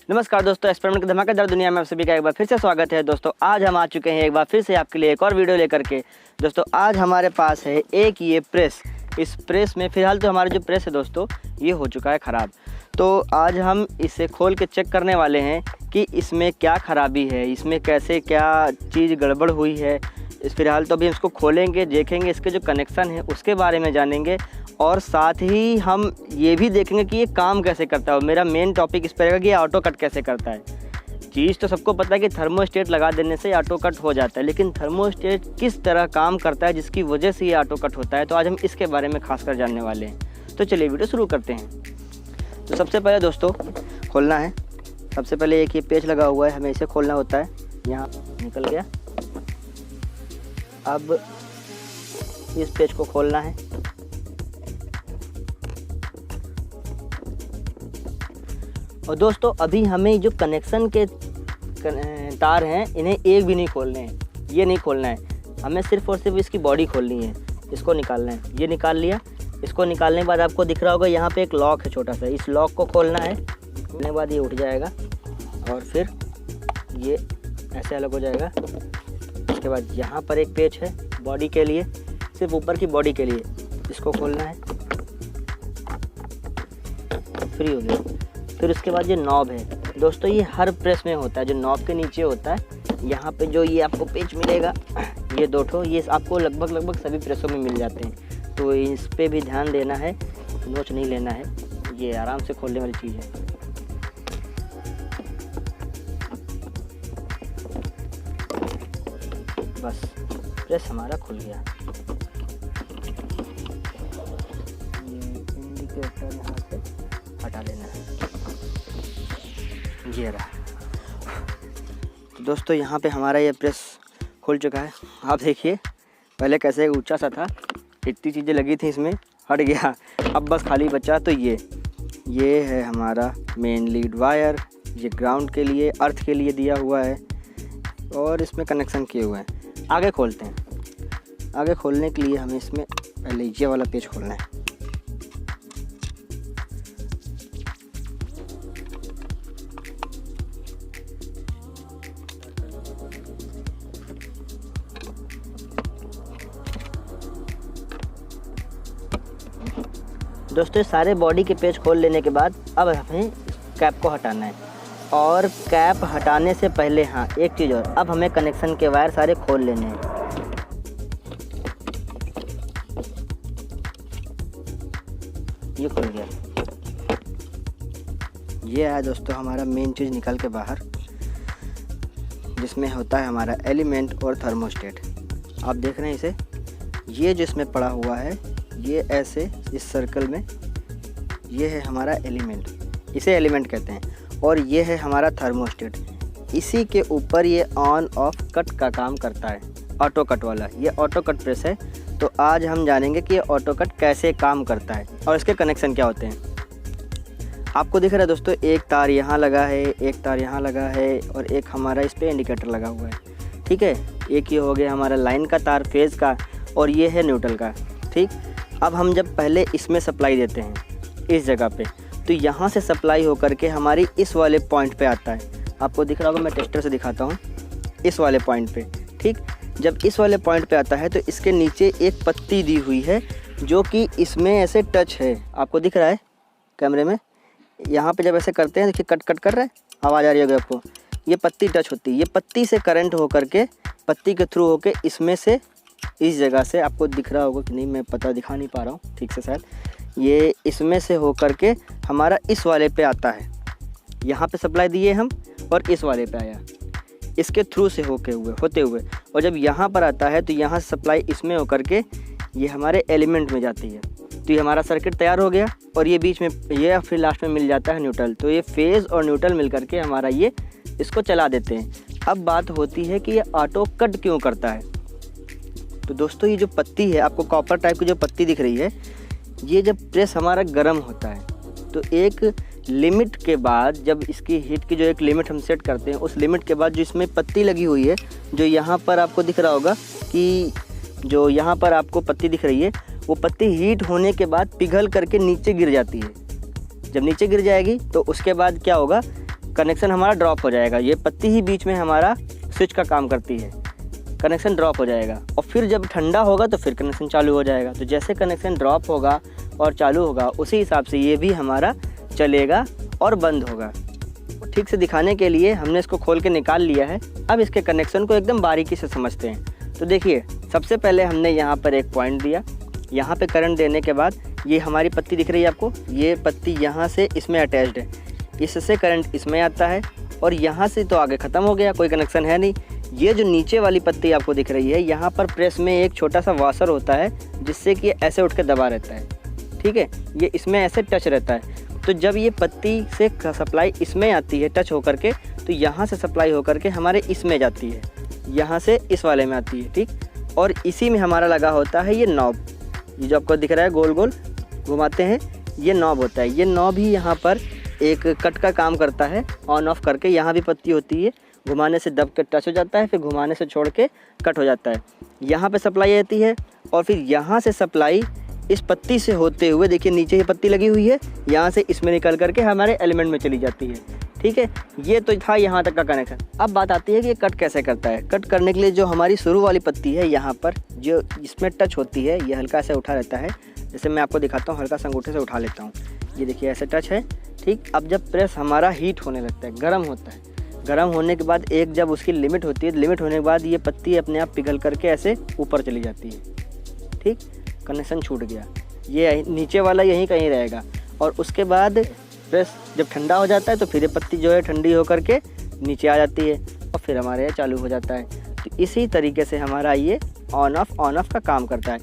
नमस्कार दोस्तों, एक्सपेरिमेंट की धमाकेदार दुनिया में आप सभी का एक बार फिर से स्वागत है। दोस्तों आज हम आ चुके हैं एक बार फिर से आपके लिए एक और वीडियो लेकर के। दोस्तों आज हमारे पास है एक ये प्रेस। इस प्रेस में फ़िलहाल तो हमारा जो प्रेस है दोस्तों ये हो चुका है ख़राब। तो आज हम इसे खोल के चेक करने वाले हैं कि इसमें क्या ख़राबी है, इसमें कैसे क्या चीज़ गड़बड़ हुई है। फ़िलहाल तो अभी इसको खोलेंगे, देखेंगे, इसके जो कनेक्शन है उसके बारे में जानेंगे और साथ ही हम ये भी देखेंगे कि ये काम कैसे करता है। मेरा मेन टॉपिक इस पर रहेगा कि ये ऑटो कट कैसे करता है। चीज़ तो सबको पता है कि थर्मोस्टेट लगा देने से ऑटो कट हो जाता है, लेकिन थर्मोस्टेट किस तरह काम करता है जिसकी वजह से ये ऑटो कट होता है, तो आज हम इसके बारे में खासकर जानने वाले हैं। तो चलिए वीडियो शुरू करते हैं। तो सबसे पहले दोस्तों खोलना है। सबसे पहले एक ये पेच लगा हुआ है, हमें इसे खोलना होता है। यहाँ निकल गया। अब इस पेच को खोलना है। और दोस्तों अभी हमें जो कनेक्शन के तार हैं इन्हें एक भी नहीं खोलने हैं, ये नहीं खोलना है, हमें सिर्फ और सिर्फ इसकी बॉडी खोलनी है। इसको निकालना है। ये निकाल लिया। इसको निकालने के बाद आपको दिख रहा होगा यहाँ पे एक लॉक है छोटा सा, इस लॉक को खोलना है। खोलने के बाद ये उठ जाएगा और फिर ये ऐसे अलग हो जाएगा। उसके बाद यहाँ पर एक पेच है बॉडी के लिए, सिर्फ ऊपर की बॉडी के लिए, इसको खोलना है। फ्री हो गया। फिर उसके बाद ये नॉब है दोस्तों, ये हर प्रेस में होता है। जो नॉब के नीचे होता है यहाँ पे जो ये आपको पेच मिलेगा, ये दो ठो, ये आपको लगभग सभी प्रेसों में मिल जाते हैं। तो इस पे भी ध्यान देना है, नोच नहीं लेना है, ये आराम से खोलने वाली चीज़ है। बस प्रेस हमारा खुल गया। ये इंडिकेटर यहाँ से हटा लेना है। ये रहा। तो दोस्तों यहाँ पे हमारा ये प्रेस खुल चुका है। आप देखिए पहले कैसे ऊंचा सा था, इतनी चीज़ें लगी थी इसमें, हट गया। अब बस खाली बचा। तो ये है हमारा मेन लीड वायर, ये ग्राउंड के लिए, अर्थ के लिए दिया हुआ है और इसमें कनेक्शन किए हुए हैं। आगे खोलते हैं। आगे खोलने के लिए हमें इसमें पहले ये वाला पेज खोलना है। दोस्तों सारे बॉडी के पेज खोल लेने के बाद अब हमें कैप को हटाना है। और कैप हटाने से पहले हाँ एक चीज़ और, अब हमें कनेक्शन के वायर सारे खोल लेने हैं। ये खुल गया। ये है दोस्तों हमारा मेन चीज़ निकल के बाहर, जिसमें होता है हमारा एलिमेंट और थर्मोस्टेट। आप देख रहे हैं इसे, ये जो इसमें पड़ा हुआ है, ये ऐसे इस सर्कल में, ये है हमारा एलिमेंट, इसे एलिमेंट कहते हैं। और ये है हमारा थर्मोस्टेट। इसी के ऊपर ये ऑन ऑफ कट का काम करता है, ऑटो कट वाला। ये ऑटो कट प्रेस है। तो आज हम जानेंगे कि ये ऑटो कट कैसे काम करता है और इसके कनेक्शन क्या होते हैं। आपको दिख रहा है दोस्तों, एक तार यहाँ लगा है, एक तार यहाँ लगा है और एक हमारा इस पर इंडिकेटर लगा हुआ है। ठीक है, एक ये हो गया हमारा लाइन का तार, फेज़ का, और ये है न्यूट्रल का। ठीक, अब हम जब पहले इसमें सप्लाई देते हैं इस जगह पे, तो यहाँ से सप्लाई होकर के हमारी इस वाले पॉइंट पे आता है। आपको दिख रहा होगा, मैं टेस्टर से दिखाता हूँ, इस वाले पॉइंट पे। ठीक, जब इस वाले पॉइंट पे आता है तो इसके नीचे एक पत्ती दी हुई है जो कि इसमें ऐसे टच है। आपको दिख रहा है कैमरे में, यहाँ पे जब ऐसे करते हैं, देखिए कट कट कर रहा है, आवाज़ आ रही होगी आपको। ये पत्ती टच होती है, ये पत्ती से करंट होकर के, पत्ती के थ्रू होके इसमें से, इस जगह से, आपको दिख रहा होगा कि नहीं, मैं पता दिखा नहीं पा रहा हूँ ठीक से शायद, ये इसमें से होकर के हमारा इस वाले पे आता है। यहाँ पे सप्लाई दिए हम और इस वाले पे आया, इसके थ्रू से होते हुए और जब यहाँ पर आता है तो यहाँ से सप्लाई इसमें होकर के ये हमारे एलिमेंट में जाती है। तो ये हमारा सर्किट तैयार हो गया और ये बीच में, ये फिर लास्ट में मिल जाता है न्यूट्रल। तो ये फेज़ और न्यूट्रल मिल करके हमारा ये इसको चला देते हैं। अब बात होती है कि ये ऑटो कट क्यों करता है। तो दोस्तों ये जो पत्ती है, आपको कॉपर टाइप की जो पत्ती दिख रही है, ये जब प्रेस हमारा गर्म होता है तो एक लिमिट के बाद, जब इसकी हीट की जो एक लिमिट हम सेट करते हैं, उस लिमिट के बाद जो इसमें पत्ती लगी हुई है, जो यहाँ पर आपको दिख रहा होगा कि जो यहाँ पर आपको पत्ती दिख रही है, वो पत्ती हीट होने के बाद पिघल करके नीचे गिर जाती है। जब नीचे गिर जाएगी तो उसके बाद क्या होगा, कनेक्शन हमारा ड्रॉप हो जाएगा। ये पत्ती ही बीच में हमारा स्विच का काम करती है, कनेक्शन ड्रॉप हो जाएगा और फिर जब ठंडा होगा तो फिर कनेक्शन चालू हो जाएगा। तो जैसे कनेक्शन ड्रॉप होगा और चालू होगा उसी हिसाब से ये भी हमारा चलेगा और बंद होगा। ठीक से दिखाने के लिए हमने इसको खोल के निकाल लिया है। अब इसके कनेक्शन को एकदम बारीकी से समझते हैं। तो देखिए, सबसे पहले हमने यहाँ पर एक पॉइंट दिया, यहाँ पे करंट देने के बाद ये हमारी पत्ती दिख रही है आपको, ये पत्ती यहाँ से इसमें अटैच्ड है, इससे करंट इसमें आता है और यहाँ से तो आगे ख़त्म हो गया, कोई कनेक्शन है नहीं। ये जो नीचे वाली पत्ती आपको दिख रही है, यहाँ पर प्रेस में एक छोटा सा वाशर होता है जिससे कि ऐसे उठ के दबा रहता है, ठीक है, ये इसमें ऐसे टच रहता है। तो जब ये पत्ती से सप्लाई इसमें आती है टच होकर के, तो यहाँ से सप्लाई होकर के हमारे इसमें जाती है, यहाँ से इस वाले में आती है, ठीक। और इसी में हमारा लगा होता है ये नॉब, ये जो आपको दिख रहा है गोल गोल घुमाते हैं, ये नॉब होता है। ये नॉब ही यहाँ पर एक कट का काम करता है, ऑन ऑफ करके। यहाँ भी पत्ती होती है, घुमाने से दब के टच हो जाता है, फिर घुमाने से छोड़ के कट हो जाता है। यहाँ पे सप्लाई आती है और फिर यहाँ से सप्लाई इस पत्ती से होते हुए, देखिए नीचे ही पत्ती लगी हुई है, यहाँ से इसमें निकल करके हमारे एलिमेंट में चली जाती है, ठीक है। ये तो था यहाँ तक का कनेक्शन। अब बात आती है कि ये कट कैसे करता है। कट करने के लिए जो हमारी शुरू वाली पत्ती है, यहाँ पर जो इसमें टच होती है, ये हल्का से उठा रहता है। जैसे मैं आपको दिखाता हूँ, हल्का सा अंगूठे से उठा लेता हूँ, ये देखिए ऐसे टच है, ठीक। अब जब प्रेस हमारा हीट होने लगता है, गर्म होता है, गर्म होने के बाद एक जब उसकी लिमिट होती है, लिमिट होने के बाद ये पत्ती अपने आप पिघल करके ऐसे ऊपर चली जाती है, ठीक। कनेक्शन छूट गया, ये नीचे वाला यहीं कहीं रहेगा। और उसके बाद प्रेस जब ठंडा हो जाता है तो फिर ये पत्ती जो है ठंडी होकर के नीचे आ जाती है और फिर हमारे यहाँ चालू हो जाता है। तो इसी तरीके से हमारा ये ऑन ऑफ का काम करता है।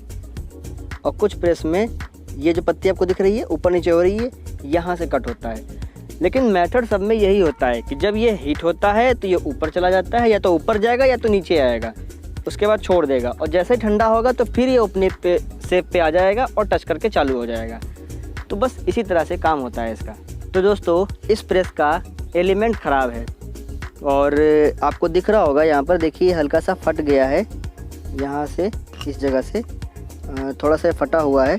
और कुछ प्रेस में ये जो पत्ती आपको दिख रही है ऊपर नीचे हो रही है, यहाँ से कट होता है। लेकिन मेथड सब में यही होता है कि जब ये हीट होता है तो ये ऊपर चला जाता है, या तो ऊपर जाएगा या तो नीचे आएगा, उसके बाद छोड़ देगा और जैसे ही ठंडा होगा तो फिर ये अपने शेप पे आ जाएगा और टच करके चालू हो जाएगा। तो बस इसी तरह से काम होता है इसका। तो दोस्तों, इस प्रेस का एलिमेंट ख़राब है और आपको दिख रहा होगा यहाँ पर, देखिए हल्का सा फट गया है, यहाँ से इस जगह से थोड़ा सा फटा हुआ है,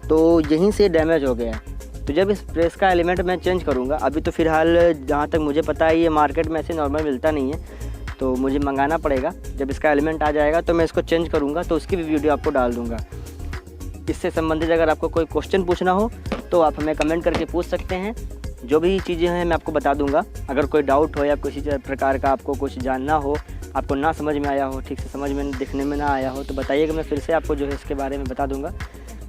तो यहीं से डैमेज हो गया है। तो जब इस प्रेस का एलिमेंट मैं चेंज करूँगा, अभी तो फ़िलहाल जहाँ तक मुझे पता है ये मार्केट में ऐसे नॉर्मल मिलता नहीं है, तो मुझे मंगाना पड़ेगा। जब इसका एलिमेंट आ जाएगा तो मैं इसको चेंज करूँगा, तो उसकी भी वीडियो आपको डाल दूँगा। इससे संबंधित अगर आपको कोई क्वेश्चन पूछना हो तो आप हमें कमेंट करके पूछ सकते हैं। जो भी चीज़ें हैं मैं आपको बता दूँगा। अगर कोई डाउट हो या किसी प्रकार का आपको कुछ जानना हो, आपको ना समझ में आया हो, ठीक से समझ में दिखने में ना आया हो, तो बताइएगा, मैं फिर से आपको जो है इसके बारे में बता दूँगा।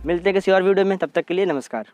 मिलते हैं किसी और वीडियो में, तब तक के लिए नमस्कार।